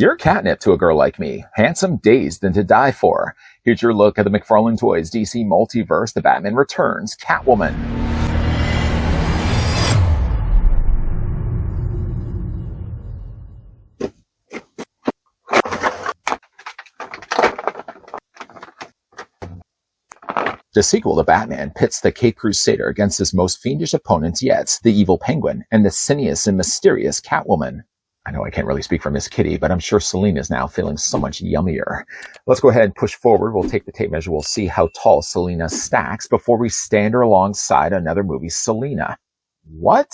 You're catnip to a girl like me. Handsome, dazed, and to die for. Here's your look at the McFarlane Toys DC Multiverse, The Batman Returns, Catwoman. The sequel to Batman pits the Caped Crusader against his most fiendish opponents yet, the evil Penguin, and the sinister and mysterious Catwoman. I know I can't really speak for Miss Kitty, but I'm sure Selina's now feeling so much yummier. Let's go ahead and push forward. We'll take the tape measure. We'll see how tall Selina stacks before we stand her alongside another movie, Selina. What?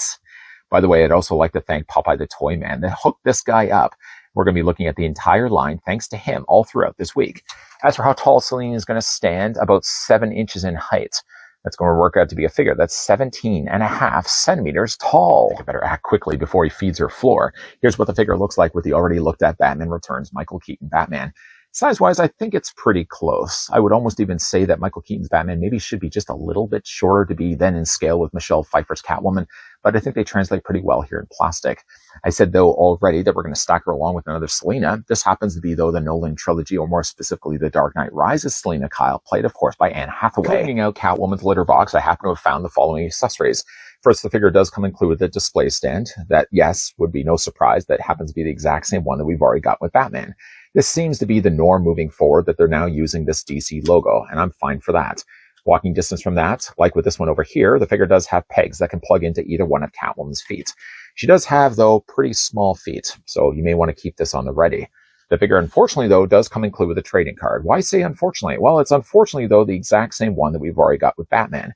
By the way, I'd also like to thank Popeye the Toy Man that hooked this guy up. We're going to be looking at the entire line thanks to him all throughout this week. As for how tall Selina is going to stand, about 7 inches in height. That's going to work out to be a figure that's 17.5 centimeters tall. I better act quickly before he feeds her floor. Here's what the figure looks like with the already looked at Batman Returns Michael Keaton Batman. Size-wise, I think it's pretty close. I would almost even say that Michael Keaton's Batman maybe should be just a little bit shorter to be then in scale with Michelle Pfeiffer's Catwoman, but I think they translate pretty well here in plastic. I said, though, already that we're going to stack her along with another Selina. This happens to be, though, the Nolan trilogy, or more specifically, The Dark Knight Rises Selina Kyle, played, of course, by Anne Hathaway. Cleaning out Catwoman's litter box, I happen to have found the following accessories. First, the figure does come included with a display stand that, yes, would be no surprise, that happens to be the exact same one that we've already got with Batman. This seems to be the norm moving forward, that they're now using this DC logo, and I'm fine for that. Walking distance from that, like with this one over here, the figure does have pegs that can plug into either one of Catwoman's feet. She does have, though, pretty small feet, so you may want to keep this on the ready. The figure, unfortunately, though, does come included with a trading card. Why say unfortunately? Well, it's unfortunately, though, the exact same one that we've already got with Batman.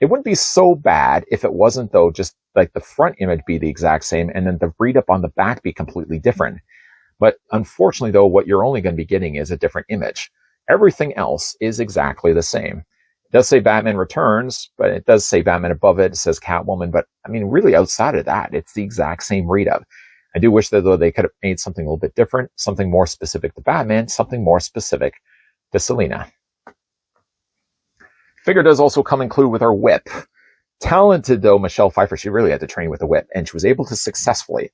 It wouldn't be so bad if it wasn't, though, just like the front image be the exact same and then the read-up on the back be completely different. But unfortunately, though, what you're only going to be getting is a different image. Everything else is exactly the same. It does say Batman Returns, but it does say Batman above it. It says Catwoman, but I mean, really outside of that, it's the exact same read-up. I do wish that, though, they could have made something a little bit different, something more specific to Batman, something more specific to Selina. Figure does also come included with her whip. Talented, though, Michelle Pfeiffer, she really had to train with a whip, and she was able to successfully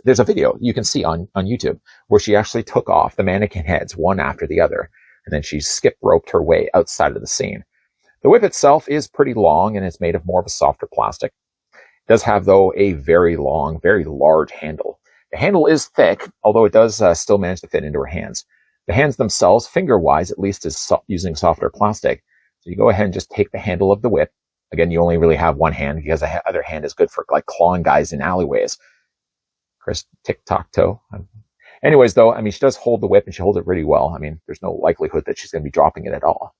there's a video you can see on YouTube where she actually took off the mannequin heads one after the other, and then she skip roped her way outside of the scene. The whip itself is pretty long, and it's made of more of a softer plastic. It does have, though, a very long, very large handle. The handle is thick, although it does still manage to fit into her hands. The hands themselves, finger-wise, at least, is using softer plastic. So you go ahead and just take the handle of the whip. Again, you only really have one hand because the other hand is good for like clawing guys in alleyways. Chris, tick-tock-toe. Anyways, though, I mean, she does hold the whip and she holds it really well. I mean, there's no likelihood that she's going to be dropping it at all.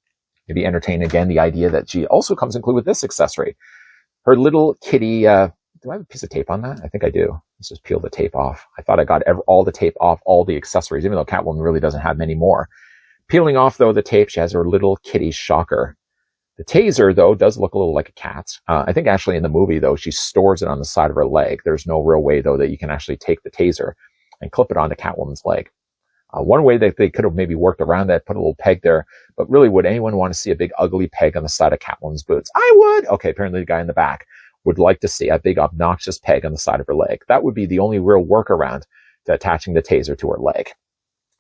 Maybe entertain again the idea that she also comes included with this accessory. Her little kitty, do I have a piece of tape on that? I think I do. Let's just peel the tape off. I thought I got all the tape off all the accessories, even though Catwoman really doesn't have many more. Peeling off, though, the tape, she has her little kitty shocker. The taser, though, does look a little like a cat's. I think actually in the movie, though, she stores it on the side of her leg. There's no real way, though, that you can actually take the taser and clip it onto Catwoman's leg. One way that they could have maybe worked around that, put a little peg there, but really, would anyone want to see a big ugly peg on the side of Catwoman's boots? I would! Okay, apparently the guy in the back would like to see a big obnoxious peg on the side of her leg. That would be the only real workaround to attaching the taser to her leg.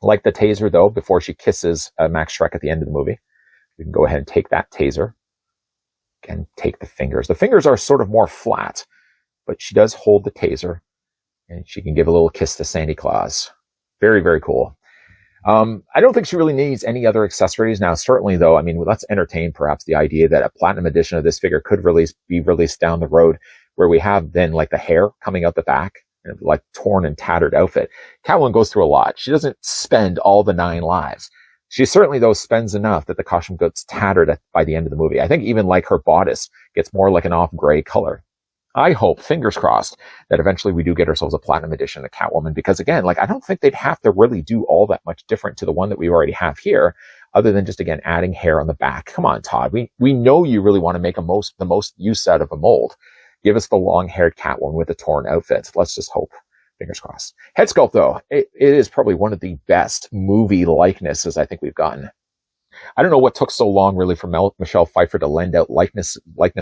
Like the taser, though, before she kisses Max Schreck at the end of the movie, you can go ahead and take that taser and take the fingers. The fingers are sort of more flat, but she does hold the taser and she can give a little kiss to Santa Claus. Very, very cool. I don't think she really needs any other accessories. Now, certainly, though, I mean, let's entertain perhaps the idea that a platinum edition of this figure could be released down the road, where we have then like the hair coming out the back, like torn and tattered outfit. Catwoman goes through a lot. She doesn't spend all the 9 lives. She certainly, though, spends enough that the costume gets tattered by the end of the movie. I think even like her bodice gets more like an off-gray color. I hope, fingers crossed, that eventually we do get ourselves a platinum edition of Catwoman, because again, like, I don't think they'd have to really do all that much different to the one that we already have here, other than just, again, adding hair on the back. Come on, Todd. We know you really want to make the most use out of a mold. Give us the long-haired Catwoman with the torn outfit. Let's just hope. Fingers crossed. Head sculpt, though, it is probably one of the best movie likenesses I think we've gotten. I don't know what took so long, really, for Michelle Pfeiffer to lend out likeness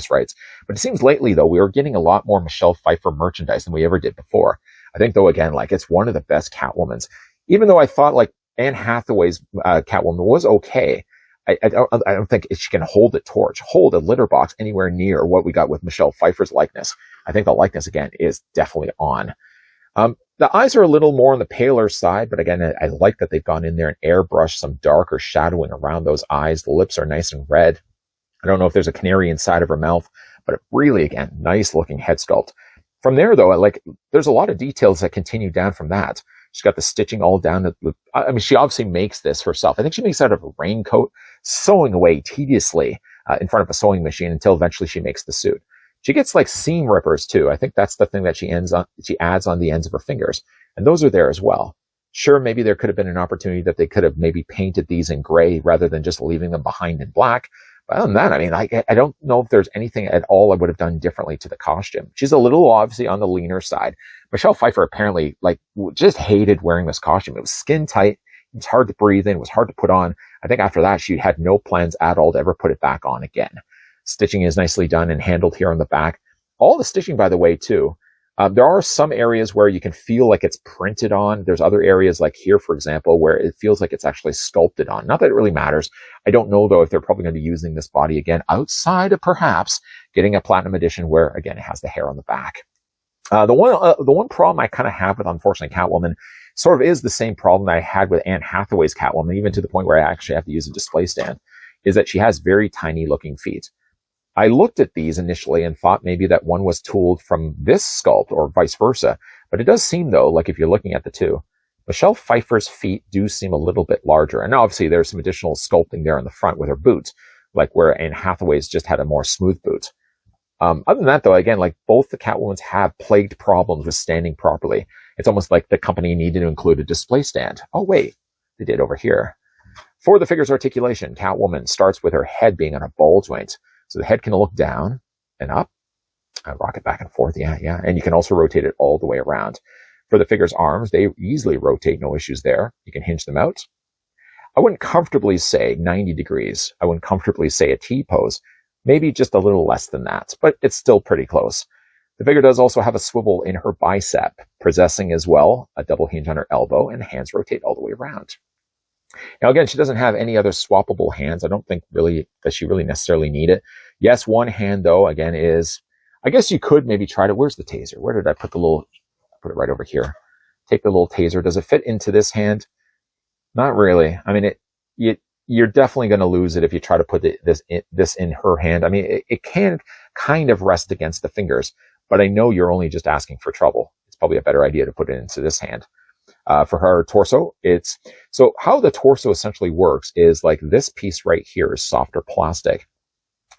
rights, but it seems lately, though, we are getting a lot more Michelle Pfeiffer merchandise than we ever did before. I think though, again, like it's one of the best Catwomans, even though I thought like Anne Hathaway's Catwoman was okay. I don't think she can hold a litter box anywhere near what we got with Michelle Pfeiffer's likeness. I think the likeness again is definitely on. The eyes are a little more on the paler side, but again, I like that they've gone in there and airbrushed some darker shadowing around those eyes. The lips are nice and red. I don't know if there's a canary inside of her mouth, but really, again, nice looking head sculpt. From there, though, there's a lot of details that continue down from that. She's got the stitching all down. I mean, she obviously makes this herself. I think she makes it out of a raincoat, sewing away tediously in front of a sewing machine until eventually she makes the suit. She gets like seam rippers too. I think that's the thing that she adds on the ends of her fingers. And those are there as well. Sure, maybe there could have been an opportunity that they could have maybe painted these in gray rather than just leaving them behind in black. But other than that, I mean, I don't know if there's anything at all I would have done differently to the costume. She's a little obviously on the leaner side. Michelle Pfeiffer apparently just hated wearing this costume. It was skin tight. It was hard to breathe in. It was hard to put on. I think after that, she had no plans at all to ever put it back on again. Stitching is nicely done and handled here on the back. All the stitching, by the way, too. There are some areas where you can feel like it's printed on. There's other areas like here, for example, where it feels like it's actually sculpted on. Not that it really matters. I don't know, though, if they're probably going to be using this body again outside of perhaps getting a platinum edition where, again, it has the hair on the back. The one problem I kind of have with, unfortunately, Catwoman sort of is the same problem that I had with Anne Hathaway's Catwoman, even to the point where I actually have to use a display stand, is that she has very tiny looking feet. I looked at these initially and thought maybe that one was tooled from this sculpt or vice versa. But it does seem, though, like if you're looking at the two, Michelle Pfeiffer's feet do seem a little bit larger. And obviously there's some additional sculpting there on the front with her boots, like where Anne Hathaway's just had a more smooth boot. Other than that, though, again, like both the Catwomans have plagued problems with standing properly. It's almost like the company needed to include a display stand. Oh, wait, they did over here. For the figure's articulation, Catwoman starts with her head being on a ball joint. So the head can look down and up. I rock it back and forth. Yeah. And you can also rotate it all the way around. For the figure's arms, they easily rotate. No issues there. You can hinge them out. I wouldn't comfortably say 90 degrees. I wouldn't comfortably say a T-pose. Maybe just a little less than that, but it's still pretty close. The figure does also have a swivel in her bicep, possessing as well a double hinge on her elbow, and hands rotate all the way around. Now, again, she doesn't have any other swappable hands. I don't think really that she really necessarily need it. Yes, one hand, though, again, is, I guess you could maybe try to, where's the taser? Where did I put the little, put it right over here. Take the little taser. Does it fit into this hand? Not really. I mean, you're definitely going to lose it if you try to put this in her hand. I mean, it can kind of rest against the fingers, but I know you're only just asking for trouble. It's probably a better idea to put it into this hand. For her torso, so how the torso essentially works is like this piece right here is softer plastic.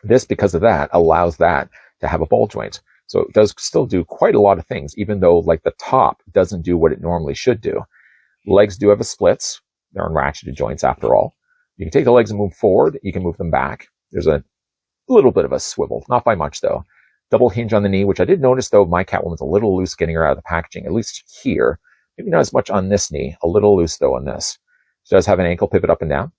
This, because of that, allows that to have a ball joint. So it does still do quite a lot of things, even though like the top doesn't do what it normally should do. Legs do have a splits. They're unratcheted joints after all. You can take the legs and move forward. You can move them back. There's a little bit of a swivel, not by much though. Double hinge on the knee, which I did notice though, my Catwoman's a little loose getting her out of the packaging, at least here. Maybe not as much on this knee, a little loose though on this. She does have an ankle pivot up and down.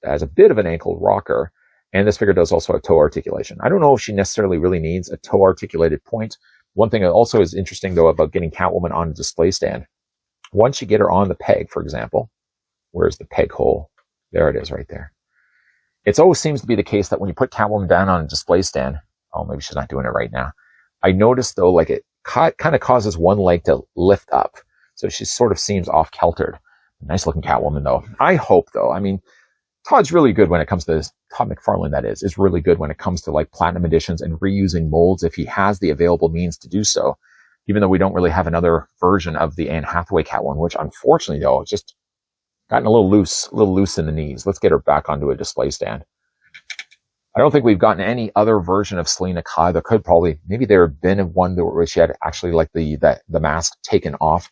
It has a bit of an ankle rocker. And this figure does also have toe articulation. I don't know if she necessarily really needs a toe articulated point. One thing that also is interesting though about getting Catwoman on a display stand. Once you get her on the peg, for example, where's the peg hole? There it is right there. It always seems to be the case that when you put Catwoman down on a display stand, oh, maybe she's not doing it right now. I noticed though, like it kind of causes one leg to lift up. So she sort of seems off-keltered. Nice looking Catwoman, though. I hope, though. I mean, Todd's really good when it comes to this. Todd McFarlane, that is really good when it comes to like platinum editions and reusing molds if he has the available means to do so. Even though we don't really have another version of the Anne Hathaway Catwoman, which unfortunately, though, it's just gotten a little loose in the knees. Let's get her back onto a display stand. I don't think we've gotten any other version of Selena Kyle. There could probably, maybe there have been one where she had actually like the mask taken off.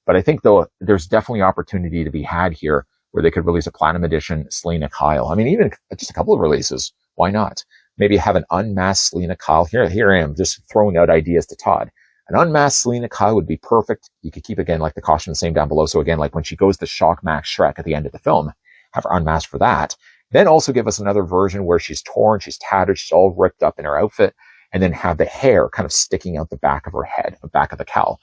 But I think, though, there's definitely opportunity to be had here where they could release a platinum edition Selena Kyle. I mean, even just a couple of releases. Why not? Maybe have an unmasked Selena Kyle. Here I am just throwing out ideas to Todd. An unmasked Selena Kyle would be perfect. You could keep, again, like the costume the same down below. So again, like when she goes to shock Max Shrek at the end of the film, have her unmasked for that. Then also give us another version where she's torn, she's tattered, she's all ripped up in her outfit, and then have the hair kind of sticking out the back of her head, the back of the cowl.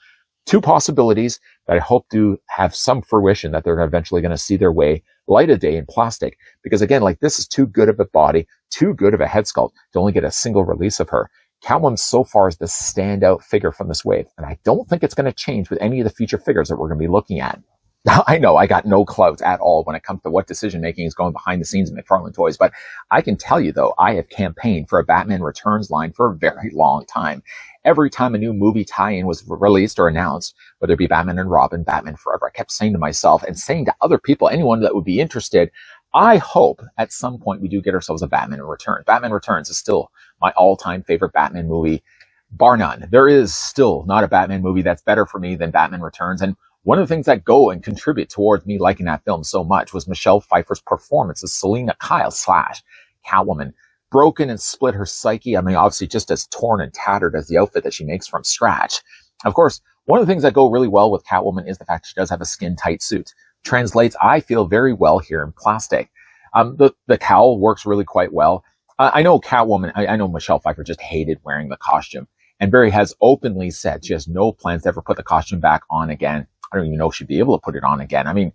two possibilities that I hope to have some fruition, that they're eventually going to see their way light of day in plastic. Because again, like, this is too good of a body, too good of a head sculpt to only get a single release of her. Catwoman so far is the standout figure from this wave, and I don't think it's going to change with any of the future figures that we're going to be looking at. I know I got no clout at all when it comes to what decision making is going behind the scenes in McFarlane Toys, but I can tell you though, I have campaigned for a Batman Returns line for a very long time. Every time a new movie tie-in was released or announced, whether it be Batman and Robin, Batman Forever, I kept saying to myself and saying to other people, anyone that would be interested, I hope at some point we do get ourselves a Batman Returns. Batman Returns is still my all-time favorite Batman movie, bar none. There is still not a Batman movie that's better for me than Batman Returns. And one of the things that go and contribute towards me liking that film so much was Michelle Pfeiffer's performance as Selina Kyle / Catwoman. Broken and split her psyche. I mean, obviously just as torn and tattered as the outfit that she makes from scratch. Of course, one of the things that go really well with Catwoman is the fact she does have a skin-tight suit. Translates, I feel, very well here in plastic. The cowl works really quite well. I know Catwoman, I know Michelle Pfeiffer just hated wearing the costume. And Barry has openly said she has no plans to ever put the costume back on again. I don't even know if she'd be able to put it on again. I mean,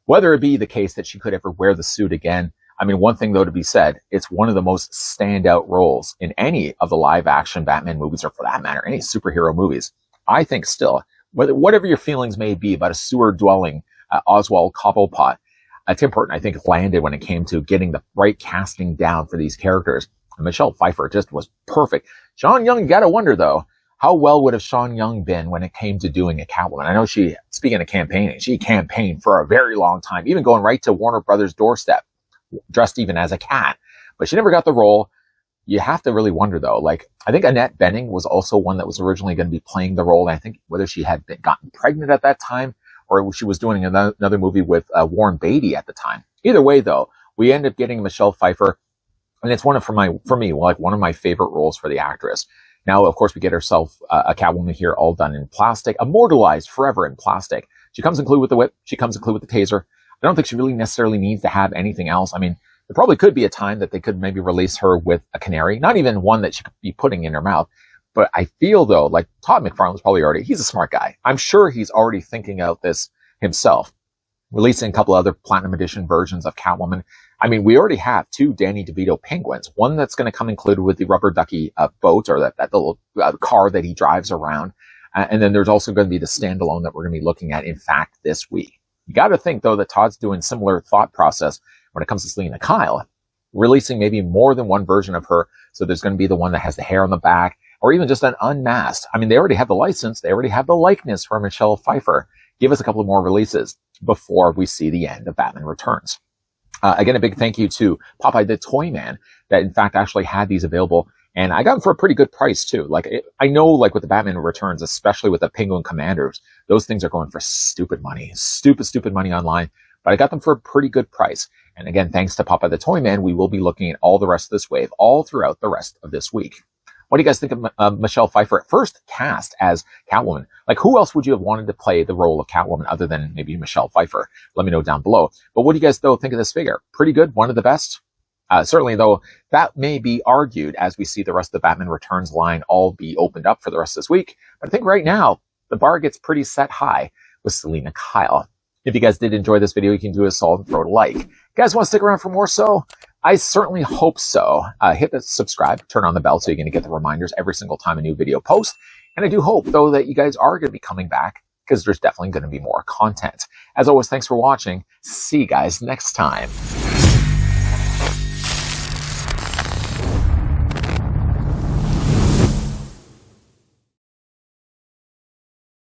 whether it be the case that she could ever wear the suit again, I mean, one thing though to be said, it's one of the most standout roles in any of the live action Batman movies, or for that matter, any superhero movies. I think still, whatever your feelings may be about a sewer dwelling Oswald Cobblepot, Tim Burton, I think, landed when it came to getting the right casting down for these characters. And Michelle Pfeiffer just was perfect. Sean Young, you gotta wonder though, how well would have Sean Young been when it came to doing a Catwoman? I know she, speaking of campaigning, she campaigned for a very long time, even going right to Warner Brothers' doorstep, dressed even as a cat. But she never got the role. You have to really wonder though, like, I think Annette Bening was also one that was originally going to be playing the role. And I think whether she had gotten pregnant at that time, or she was doing another movie with Warren Beatty at the time. Either way though, we end up getting Michelle Pfeiffer, and it's one of one of my favorite roles for the actress. Now, of course, we get ourselves a Catwoman here, all done in plastic, immortalized forever in plastic. She comes included with the whip. She comes included with the taser. I don't think she really necessarily needs to have anything else. I mean, there probably could be a time that they could maybe release her with a canary, not even one that she could be putting in her mouth. But I feel though, like Todd McFarlane's probably he's a smart guy. I'm sure he's already thinking out this himself, releasing a couple other Platinum Edition versions of Catwoman. I mean, we already have two Danny DeVito penguins, one that's going to come included with the rubber ducky boat, or that little car that he drives around. And then there's also going to be the standalone that we're going to be looking at, in fact, this week. You got to think, though, that Todd's doing similar thought process when it comes to Selina Kyle, releasing maybe more than one version of her. So there's going to be the one that has the hair on the back, or even just an unmasked. I mean, they already have the license. They already have the likeness for Michelle Pfeiffer. Give us a couple more releases before we see the end of Batman Returns. Again, a big thank you to Popeye the Toy Man that, in fact, actually had these available. And I got them for a pretty good price, too. I know, like, with the Batman Returns, especially with the Penguin Commanders, those things are going for stupid money online. But I got them for a pretty good price. And again, thanks to Popeye the Toy Man, we will be looking at all the rest of this wave all throughout the rest of this week. What do you guys think of Michelle Pfeiffer at first cast as Catwoman? Like, who else would you have wanted to play the role of Catwoman other than maybe Michelle Pfeiffer? Let me know down below. But what do you guys, though, think of this figure? Pretty good? One of the best? Certainly, though, that may be argued as we see the rest of the Batman Returns line all be opened up for the rest of this week. But I think right now, the bar gets pretty set high with Selina Kyle. If you guys did enjoy this video, you can do a solid and throw it a like. You guys want to stick around for more so? I certainly hope so. Hit the subscribe, turn on the bell so you're going to get the reminders every single time a new video posts. And I do hope, though, that you guys are going to be coming back, because there's definitely going to be more content. As always, thanks for watching. See you guys next time.